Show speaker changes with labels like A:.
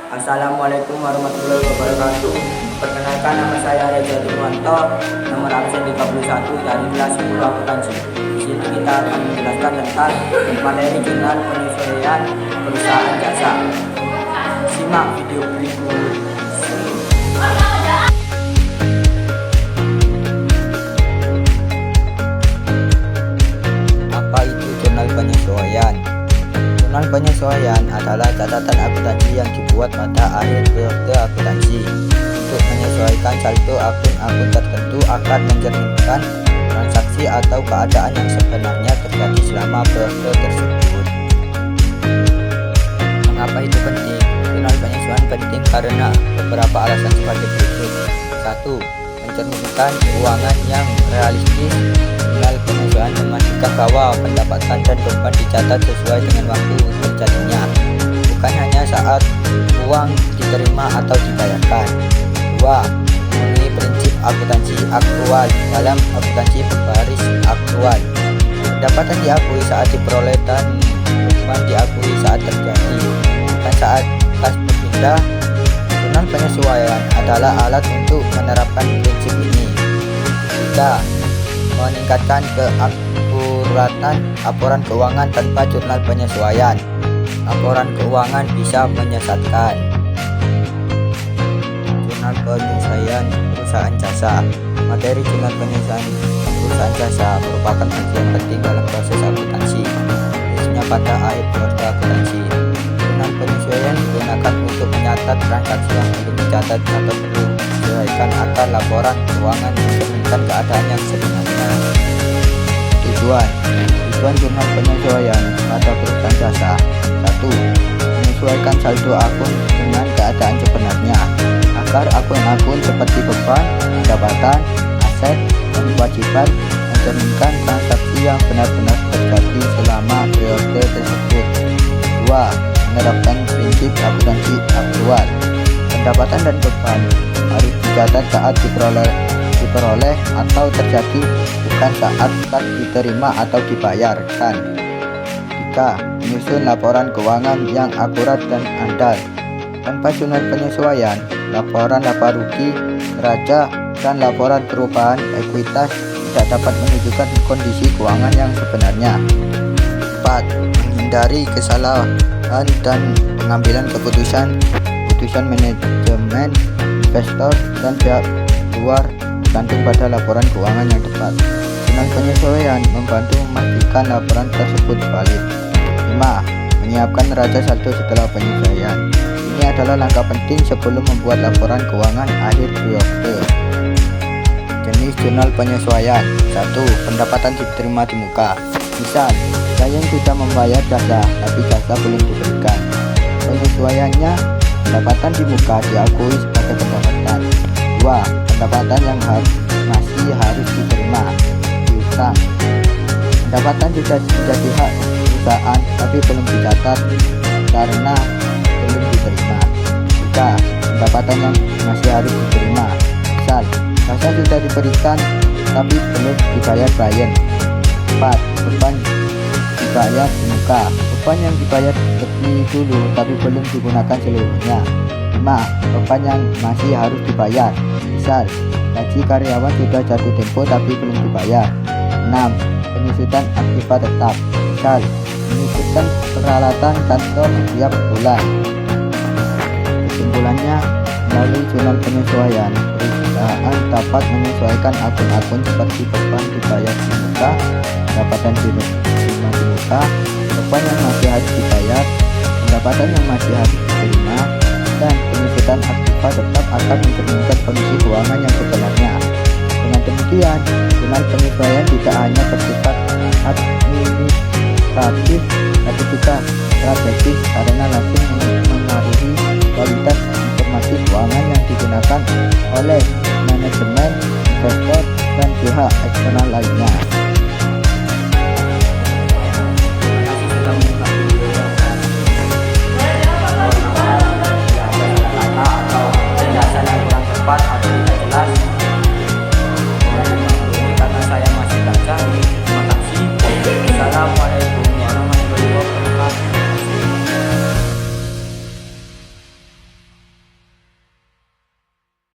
A: Assalamualaikum warahmatullahi wabarakatuh. Perkenalkan, nama saya Reza Dirwanto, nomor absen 31 dari kelas 10 akuntansi. Di sini kita akan menjelaskan tentang materi jurnal penyesuaian perusahaan jasa. Simak video berikut.
B: Apa itu jurnal penyesuaian? Jurnal penyesuaian adalah catatan akuntansi yang dibuat pada akhir periode akuntansi untuk menyesuaikan saldo akun-akun tertentu agar mencerminkan transaksi atau keadaan yang sebenarnya terjadi selama periode tersebut. Mengapa itu penting? Jurnal penyesuaian penting karena beberapa alasan sebagai berikut. 1. Mencerminkan keuangan yang realistis. Jurnal penyesuaian memastikan bahwa pendapatan dan beban dicatat sesuai dengan waktu terjadinya, bukan hanya saat uang diterima atau dibayarkan. 2. Memenuhi prinsip akuntansi aktual dalam akuntansi berbaris aktual. Pendapatan diakui saat diperoleh dan beban diakui saat terjadi, bukan saat kas berpindah. Jurnal penyesuaian adalah alat untuk menerapkan prinsip ini. 3. Meningkatkan keakuratan laporan keuangan tanpa jurnal penyesuaian. Laporan keuangan bisa menyesatkan. Jurnal penyesuaian perusahaan jasa. Materi jurnal penyesuaian perusahaan jasa merupakan bagian penting dalam proses akuntansi, biasanya pada akhir periode akuntansi. Jurnal penyesuaian digunakan untuk mencatat transaksi yang belum dicatat atau perlu disesuaikan agar laporan keuangan mencerminkan keadaan yang sebenarnya. Tujuan jurnal penyesuaian pada perusahaan jasa. 1. Menyesuaikan saldo akun dengan keadaan sebenarnya agar akun-akun seperti beban, pendapatan, aset, dan kewajiban mencerminkan transaksi yang benar-benar terjadi selama periode tersebut. 2. Menerapkan prinsip akuntansi aktual. Pendapatan dan beban harus dicatat saat diperoleh atau terjadi, bukan saat kas diterima atau dibayarkan. 3. Menyusun laporan keuangan yang akurat dan andal. Tanpa jurnal penyesuaian, laporan laba rugi, neraca, dan laporan perubahan ekuitas tidak dapat menunjukkan kondisi keuangan yang sebenarnya. 4. Menghindari kesalahan dan pengambilan keputusan manajemen, investor, dan pihak luar tergantung pada laporan keuangan yang tepat. Jurnal penyesuaian membantu memastikan laporan tersebut valid. 5. Menyiapkan neraca saldo setelah penyesuaian. Ini adalah langkah penting sebelum membuat laporan keuangan akhir periode. Jenis jurnal penyesuaian. 1. Pendapatan diterima di muka. Misal, klien sudah membayar jasa tapi jasa belum diberikan. Penyesuaiannya, pendapatan di muka diakui sebagai pendapatan. 2. Pendapatan yang masih harus diterima, piutang. Pendapatan sudah menjadi hak perusahaan tapi belum dicatat karena belum diterima. 3. Pendapatan yang masih harus diterima. Misal, jasa sudah diberikan tapi belum dibayar klien. 4. Beban dibayar di muka. Beban yang dibayar lebih dulu tapi belum digunakan seluruhnya. 5. Beban yang masih harus dibayar. Misal, gaji karyawan sudah jatuh tempo tapi belum dibayar. 6. Penyusutan aktiva tetap. Misal, menyusutkan peralatan kantor setiap bulan. Kesimpulannya, melalui jurnal penyesuaian, perusahaan dapat menyesuaikan akun-akun seperti beban dibayar di muka, pendapatan diterima di muka, beban yang masih harus dibayar, pendapatan yang masih harus diterima, dan penyusutan aktiva tetap akan mencerminkan kondisi keuangan yang sebenarnya. Dengan demikian, jurnal penyesuaian tidak hanya bersifat administratif tapi juga strategis karena langsung